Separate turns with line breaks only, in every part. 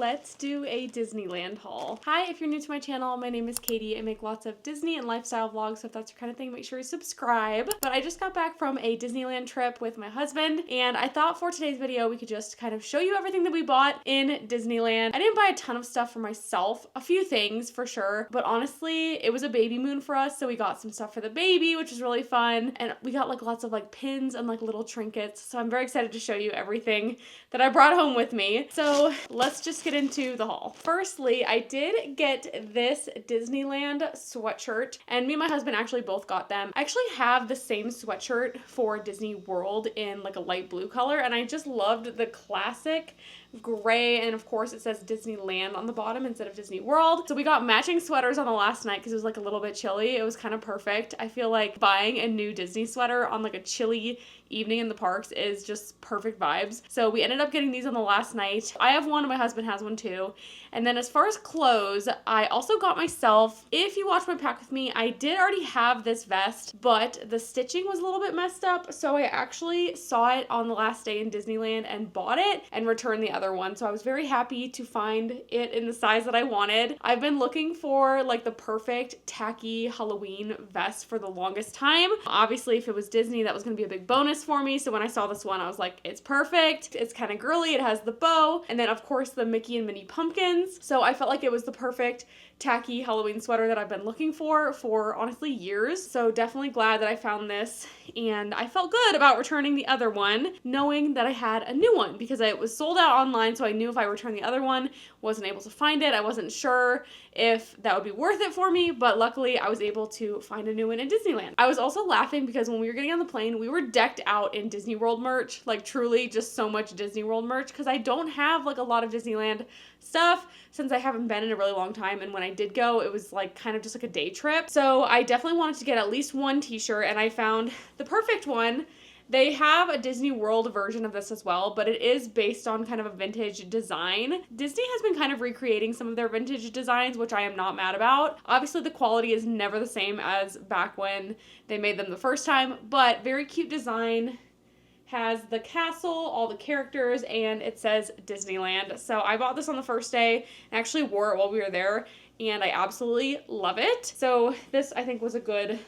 let's do a Disneyland haul. Hi, if you're new to my channel, my name is Katie. I make lots of Disney and lifestyle vlogs, so if that's your kind of thing, make sure you subscribe. But I just got back from a Disneyland trip with my husband, and I thought for today's video, we could just kind of show you everything that we bought in Disneyland. I didn't buy a ton of stuff for myself, a few things for sure, but honestly, it was a baby moon for us, so we got some stuff for the baby, which was really fun, and we got like lots of like pins and like little trinkets, so I'm very excited to show you everything that I brought home with me. So let's just get into the haul. Firstly, I did get this Disneyland sweatshirt, and me and my husband actually both got them. I actually have the same sweatshirt for Disney World in like a light blue color, and I just loved the classic gray, and of course it says Disneyland on the bottom instead of Disney World. So we got matching sweaters on the last night because it was like a little bit chilly. It was kind of perfect. I feel like buying a new Disney sweater on like a chilly evening in the parks is just perfect vibes. So we ended up getting these on the last night. I have one and my husband has one too. And then as far as clothes, I also got myself, if you watch my pack with me, I did already have this vest, but the stitching was a little bit messed up. So I actually saw it on the last day in Disneyland and bought it and returned the other one. So I was very happy to find it in the size that I wanted. I've been looking for like the perfect tacky Halloween vest for the longest time. Obviously, if it was Disney, that was going to be a big bonus for me. So when I saw this one, I was like, it's perfect. It's kind of girly. It has the bow. And then of course the Mickey and Minnie pumpkins. So I felt like it was the perfect tacky Halloween sweater that I've been looking for honestly years. So definitely glad that I found this, and I felt good about returning the other one knowing that I had a new one because it was sold out online. So I knew if I returned the other one, wasn't able to find it. I wasn't sure if that would be worth it for me, but luckily I was able to find a new one in Disneyland. I was also laughing because when we were getting on the plane, we were decked out in Disney World merch, like truly just so much Disney World merch, because I don't have like a lot of Disneyland stuff since I haven't been in a really long time, and when I did go, it was like kind of just like a day trip. So I definitely wanted to get at least one t-shirt, and I found the perfect one. They have a Disney World version of this as well, but it is based on kind of a vintage design. Disney has been kind of recreating some of their vintage designs, which I am not mad about. Obviously, the quality is never the same as back when they made them the first time, but very cute design. Has the castle, all the characters, and it says Disneyland. So I bought this on the first day and actually wore it while we were there, and I absolutely love it. So this, I think, was a good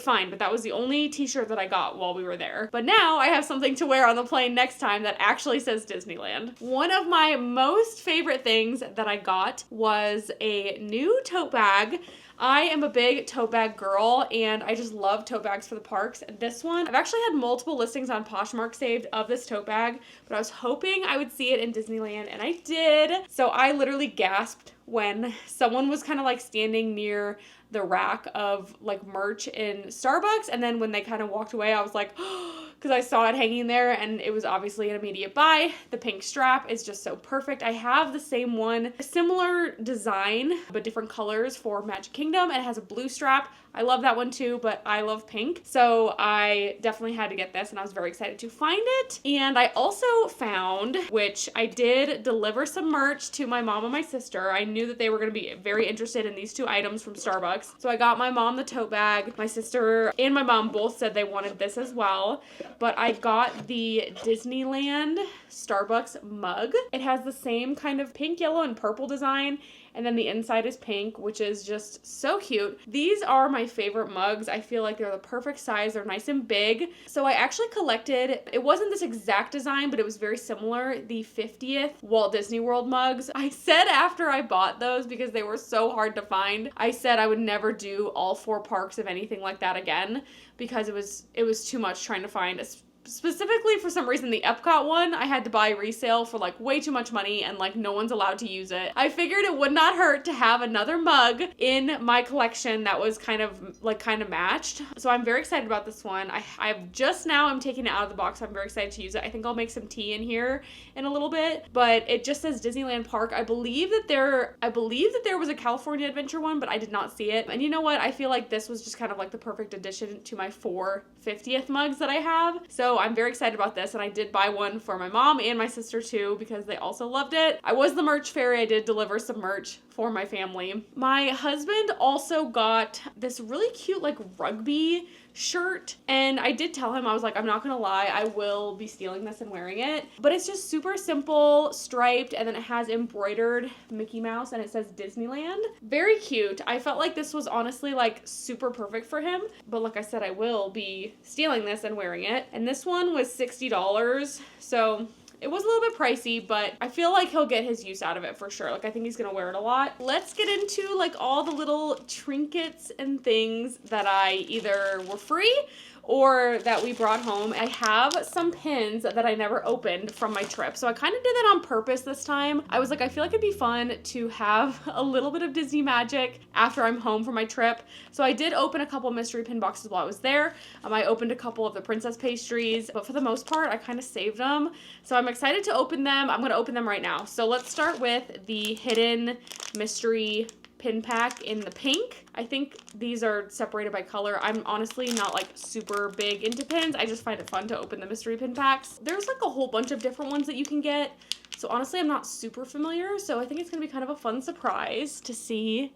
find, but that was the only t-shirt that I got while we were there. But now I have something to wear on the plane next time that actually says Disneyland. One of my most favorite things that I got was a new tote bag. I am a big tote bag girl, and I just love tote bags for the parks. This one, I've actually had multiple listings on Poshmark saved of this tote bag, but I was hoping I would see it in Disneyland, and I did. So I literally gasped when someone was kind of like standing near the rack of like merch in Starbucks, and then when they kind of walked away, I was like, because I saw it hanging there, and it was obviously an immediate buy. The pink strap is just so perfect. I have the same one, similar design, but different colors for Magic Kingdom, and it has a blue strap. I love that one too, but I love pink. So I definitely had to get this, and I was very excited to find it. And I also found, which I did deliver some merch to my mom and my sister. I knew that they were going to be very interested in these two items from Starbucks. So I got my mom the tote bag. My sister and my mom both said they wanted this as well. But I got the Disneyland Starbucks mug. It has the same kind of pink, yellow, and purple design, and then the inside is pink, which is just so cute. These are my favorite mugs. I feel like they're the perfect size. They're nice and big. So I actually collected, it wasn't this exact design, but it was very similar, the 50th Walt Disney World mugs. I said after I bought those, because they were so hard to find, I said I would never do all 4 parks of anything like that again, because it was too much trying to find. Specifically, for some reason, the Epcot one, I had to buy resale for like way too much money, and like no one's allowed to use it. I figured it would not hurt to have another mug in my collection that was kind of matched. So I'm very excited about this one. I've just now, I'm taking it out of the box. So I'm very excited to use it. I think I'll make some tea in here in a little bit, but it just says Disneyland Park. I believe that there was a California Adventure one, but I did not see it. And you know what? I feel like this was just kind of like the perfect addition to my 4 50th mugs that I have. So I'm very excited about this, and I did buy one for my mom and my sister too because they also loved it. I was the merch fairy. I did deliver some merch for for my family. My husband also got this really cute like rugby shirt, and I did tell him, I was like, I'm not gonna lie, I will be stealing this and wearing it, but it's just super simple, striped, and then it has embroidered Mickey Mouse and it says Disneyland. Very cute. I felt like this was honestly like super perfect for him, but like I said, I will be stealing this and wearing it. And this one was $60, so it was a little bit pricey, but I feel like he'll get his use out of it for sure. Like, I think he's gonna wear it a lot. Let's get into like all the little trinkets and things that I either were free or that we brought home. I have some pins that I never opened from my trip. So I kind of did that on purpose this time. I was like, I feel like it'd be fun to have a little bit of Disney magic after I'm home from my trip. So I did open a couple mystery pin boxes while I was there. I opened a couple of the princess pastries, but for the most part, I kind of saved them. So I'm excited to open them. I'm going to open them right now. So let's start with the hidden mystery pin pack in the pink. I think these are separated by color. I'm honestly not like super big into pins. I just find it fun to open the mystery pin packs. There's like a whole bunch of different ones that you can get. So honestly, I'm not super familiar. So I think it's gonna be kind of a fun surprise to see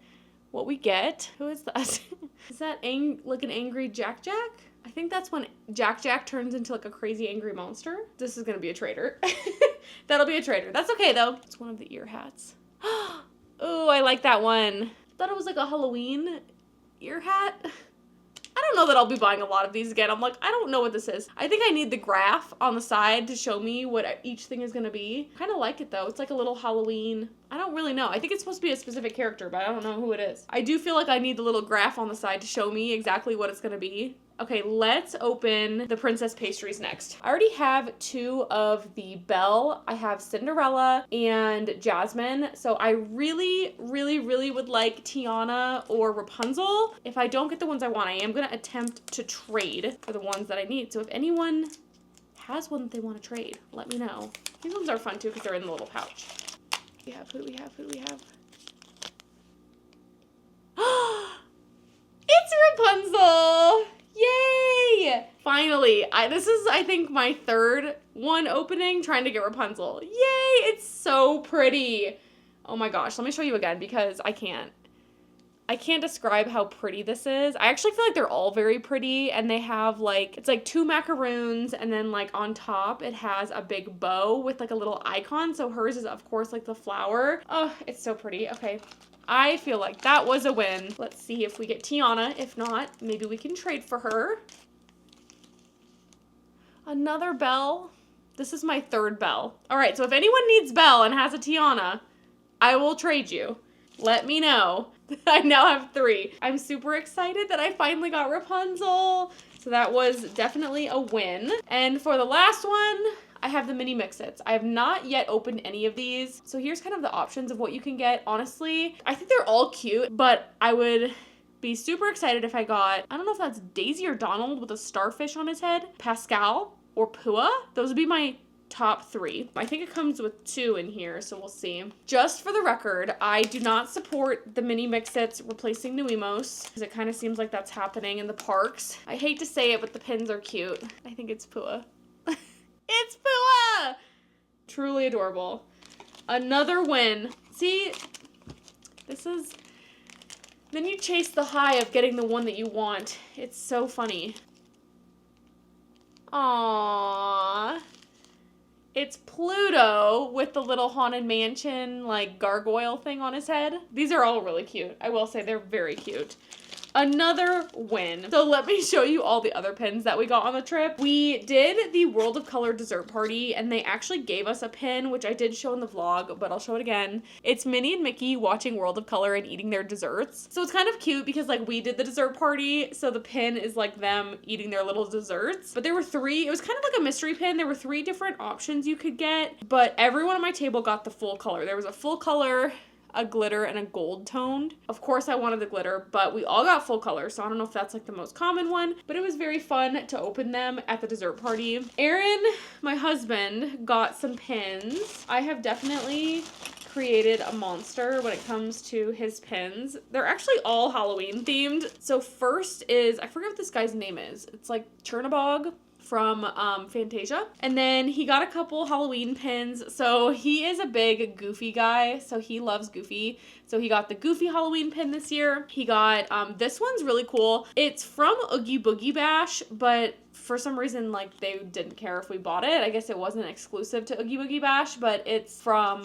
what we get. Who is that? Is that like an angry Jack Jack? I think that's when Jack Jack turns into like a crazy angry monster. This is gonna be a traitor. That'll be a traitor. That's okay though. It's one of the ear hats. Oh, I like that one. Thought it was like a Halloween ear hat. I don't know that I'll be buying a lot of these again. I'm like, I don't know what this is. I think I need the graph on the side to show me what each thing is gonna be. Kind of like it though. It's like a little Halloween. I don't really know. I think it's supposed to be a specific character, but I don't know who it is. I do feel like I need the little graph on the side to show me exactly what it's gonna be. Okay, let's open the princess pastries next. I already have two of the Belle. I have Cinderella and Jasmine. So I really would like Tiana or Rapunzel. If I don't get the ones I want, I am gonna attempt to trade for the ones that I need. So if anyone has one that they want to trade, let me know. These ones are fun too because they're in the little pouch. Who do we have? It's Rapunzel! Yay! Finally, this is, I think, my third one opening, trying to get Rapunzel. Yay! It's so pretty. Oh my gosh, let me show you again because I can't describe how pretty this is. I actually feel like they're all very pretty, and they have like, it's like two macaroons, and then like on top it has a big bow with like a little icon. So hers is of course like the flower. Oh, it's so pretty. Okay. I feel like that was a win. Let's see if we get Tiana. If not, maybe we can trade for her. Another Belle. This is my third Belle. All right, so if anyone needs Belle and has a Tiana, I will trade you. Let me know. I now have three. I'm super excited that I finally got Rapunzel. So that was definitely a win. And for the last one, I have the mini mix-its. I have not yet opened any of these. So here's kind of the options of what you can get. Honestly, I think they're all cute, but I would be super excited if I got, I don't know if that's Daisy or Donald with a starfish on his head, Pascal or Pua. Those would be my top three. I think it comes with two in here, so we'll see. Just for the record, I do not support the mini mix-its replacing Nuimos, because it kind of seems like that's happening in the parks. I hate to say it, but the pins are cute. I think it's Pua. It's Pua! Truly adorable. Another win. See, this is... Then you chase the high of getting the one that you want. It's so funny. Aww. It's Pluto with the little Haunted Mansion, like, gargoyle thing on his head. These are all really cute. I will say they're very cute. Another win. So let me show you all the other pins that we got on the trip. We did the World of Color dessert party, and they actually gave us a pin, which I did show in the vlog, but I'll show it again. It's Minnie and Mickey watching World of Color and eating their desserts. So it's kind of cute because like we did the dessert party, so the pin is like them eating their little desserts. But there were three, it was kind of like a mystery pin. There were three different options you could get, but everyone on my table got the full color. There was a full color, a glitter, and a gold toned. Of course I wanted the glitter, but we all got full color, so I don't know if that's like the most common one, but it was very fun to open them at the dessert party. Aaron, my husband, got some pins. I have definitely created a monster when it comes to his pins. They're actually all Halloween themed. So first is, I forget what this guy's name is. It's like Chernabog from Fantasia. And then he got a couple Halloween pins. So he is a big Goofy guy, so he loves Goofy. So he got the Goofy Halloween pin this year. He got, this one's really cool. It's from Oogie Boogie Bash, but for some reason, like, they didn't care if we bought it. I guess it wasn't exclusive to Oogie Boogie Bash, but it's from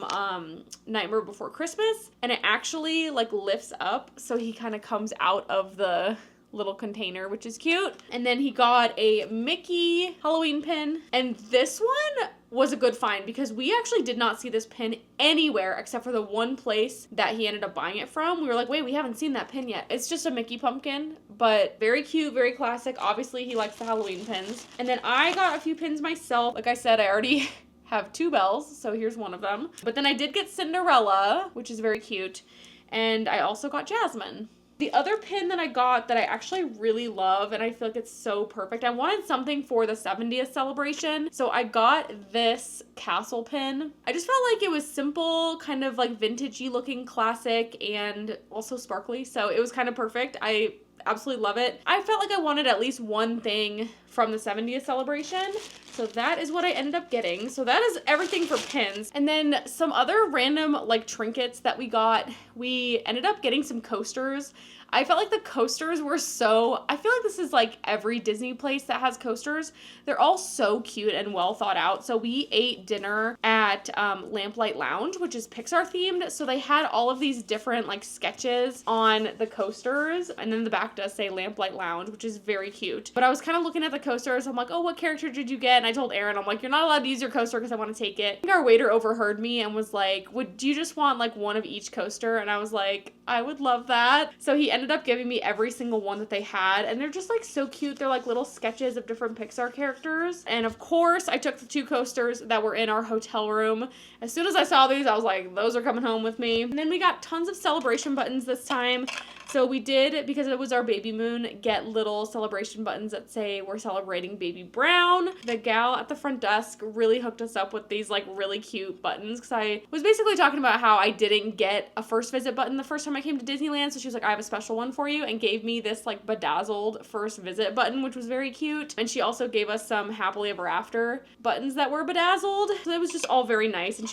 Nightmare Before Christmas. And it actually, like, lifts up, so he kind of comes out of the little container, which is cute. And then he got a Mickey Halloween pin. And this one was a good find because we actually did not see this pin anywhere except for the one place that he ended up buying it from. We were like, wait, we haven't seen that pin yet. It's just a Mickey pumpkin, but very cute, very classic. Obviously, he likes the Halloween pins. And then I got a few pins myself. Like I said, I already have 2 bells, so here's one of them. But then I did get Cinderella, which is very cute. And I also got Jasmine. The other pin that I got that I actually really love, and I feel like it's so perfect, I wanted something for the 70th celebration, so I got this castle pin. I just felt like it was simple, kind of like vintagey looking, classic, and also sparkly, so it was kind of perfect. I absolutely love it. I felt like I wanted at least one thing from the 70th celebration, so that is what I ended up getting. So that is everything for pins. And then some other random like trinkets that we got. We ended up getting some coasters. I felt like the coasters were I feel like this is like every Disney place that has coasters. They're all so cute and well thought out. So we ate dinner at Lamplight Lounge, which is Pixar themed. So they had all of these different like sketches on the coasters. And then the back does say Lamplight Lounge, which is very cute. But I was kind of looking at the coasters. I'm like, oh, what character did you get? And I told Aaron, I'm like, you're not allowed to use your coaster because I want to take it. I think our waiter overheard me and was like, do you just want like one of each coaster? And I was like, I would love that. So he ended up giving me every single one that they had, and they're just like so cute. They're like little sketches of different Pixar characters. And of course I took the 2 coasters that were in our hotel room. As soon as I saw these, I was like, those are coming home with me. And then we got tons of celebration buttons this time. So we did, because it was our baby moon, get little celebration buttons that say we're celebrating baby Brown. The gal at the front desk really hooked us up with these like really cute buttons, because I was basically talking about how I didn't get a first visit button the first time I came to Disneyland. So she was like, I have a special one for you, and gave me this like bedazzled first visit button, which was very cute. And she also gave us some happily ever after buttons that were bedazzled. So it was just all very nice. And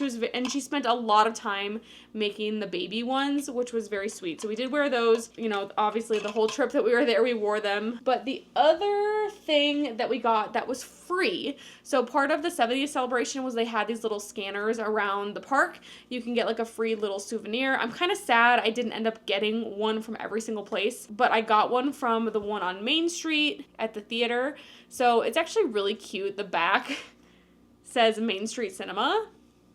she spent a lot of time making the baby ones, which was very sweet. So we did wear those. You know, obviously the whole trip that we were there, we wore them. But the other thing that we got that was free, so part of the 70th celebration was they had these little scanners around the park. You can get like a free little souvenir. I'm kind of sad I didn't end up getting one from every single place, but I got one from the one on Main Street at the theater. So it's actually really cute. The back says Main Street Cinema,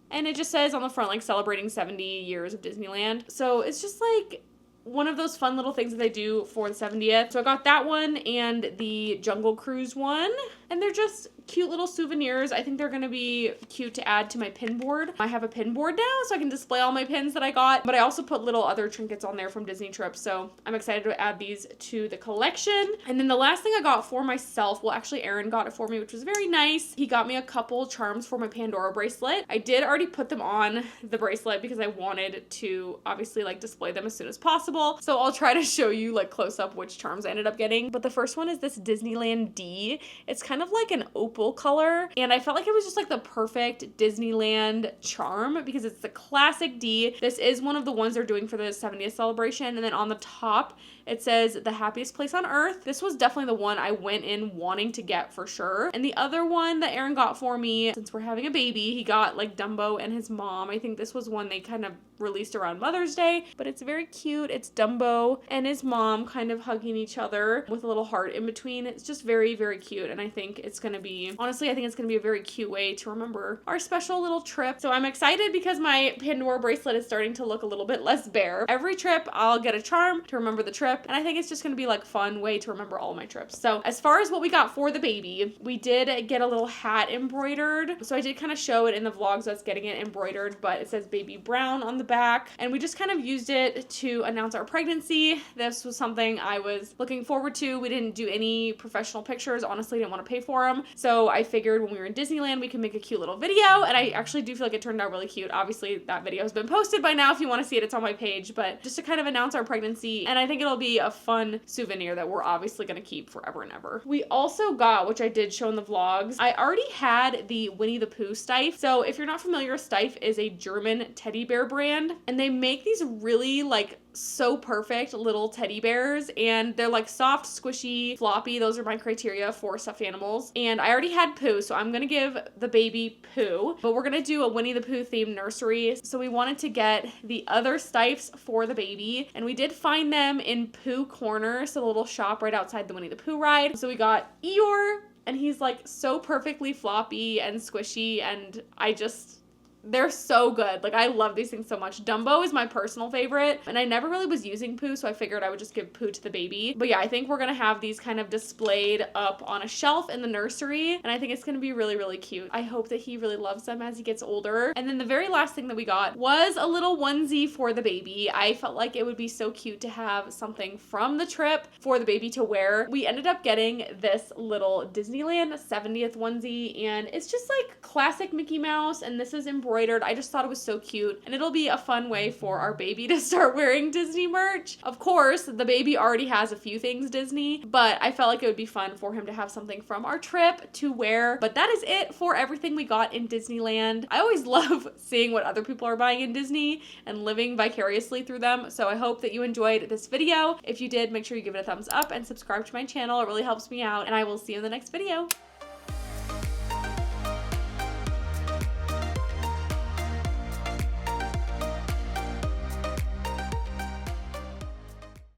and it just says on the front like celebrating 70 years of Disneyland. So it's just like one of those fun little things that they do for the 70th. So I got that one and the Jungle Cruise one. And they're just cute little souvenirs. I think they're going to be cute to add to my pin board. I have a pin board now, so I can display all my pins that I got. But I also put little other trinkets on there from Disney trips. So I'm excited to add these to the collection. And then the last thing I got for myself, well, actually Aaron got it for me, which was very nice. He got me a couple charms for my Pandora bracelet. I did already put them on the bracelet because I wanted to obviously like display them as soon as possible. So I'll try to show you like close up which charms I ended up getting. But the first one is this Disneyland D. It's kind of like an opal color, and I felt like it was just like the perfect Disneyland charm because it's the classic D. This is one of the ones they're doing for the 70th celebration, and then on the top it says the happiest place on earth. This was definitely the one I went in wanting to get for sure. And the other one that Aaron got for me, since we're having a baby, he got like Dumbo and his mom. I think this was one they kind of released around Mother's Day, but it's very cute. It's Dumbo and his mom kind of hugging each other with a little heart in between. It's just very, very cute, and I think it's gonna be, honestly, I think it's gonna be a very cute way to remember our special little trip. So I'm excited because my Pandora bracelet is starting to look a little bit less bare. Every trip I'll get a charm to remember the trip, and I think it's just gonna be like fun way to remember all my trips. So as far as what we got for the baby, we did get a little hat embroidered. So I did kind of show it in the vlogs that's getting it embroidered, but it says Baby Brown on the back, and we just kind of used it to announce our pregnancy. This was something I was looking forward to. We didn't do any professional pictures, honestly didn't want to pay for them, so I figured when we were in Disneyland we could make a cute little video, and I actually do feel like it turned out really cute. Obviously that video has been posted by now. If you want to see it, it's on my page, but just to kind of announce our pregnancy, and I think it'll be a fun souvenir that we're obviously going to keep forever and ever. We also got, which I did show in the vlogs, I already had the Winnie the Pooh Steiff. So if you're not familiar, Steiff is a German teddy bear brand, and they make these really like so perfect little teddy bears, and they're like soft, squishy, floppy. Those are my criteria for stuffed animals. And I already had Pooh, so I'm gonna give the baby Pooh, but we're gonna do a Winnie the Pooh themed nursery. So we wanted to get the other Steiffs for the baby, and we did find them in Pooh Corner, so the little shop right outside the Winnie the Pooh ride. So we got Eeyore, and he's like so perfectly floppy and squishy, and they're so good. Like, I love these things so much. Dumbo is my personal favorite, and I never really was using Pooh, so I figured I would just give Pooh to the baby. But yeah, I think we're gonna have these kind of displayed up on a shelf in the nursery, and I think it's gonna be really, really cute. I hope that he really loves them as he gets older. And then the very last thing that we got was a little onesie for the baby. I felt like it would be so cute to have something from the trip for the baby to wear. We ended up getting this little Disneyland 70th onesie, and it's just like classic Mickey Mouse, and this is embroidered. I just thought it was so cute, and it'll be a fun way for our baby to start wearing Disney merch. Of course, the baby already has a few things Disney, but I felt like it would be fun for him to have something from our trip to wear. But that is it for everything we got in Disneyland. I always love seeing what other people are buying in Disney and living vicariously through them, so I hope that you enjoyed this video. If you did, make sure you give it a thumbs up and subscribe to my channel. It really helps me out, and I will see you in the next video.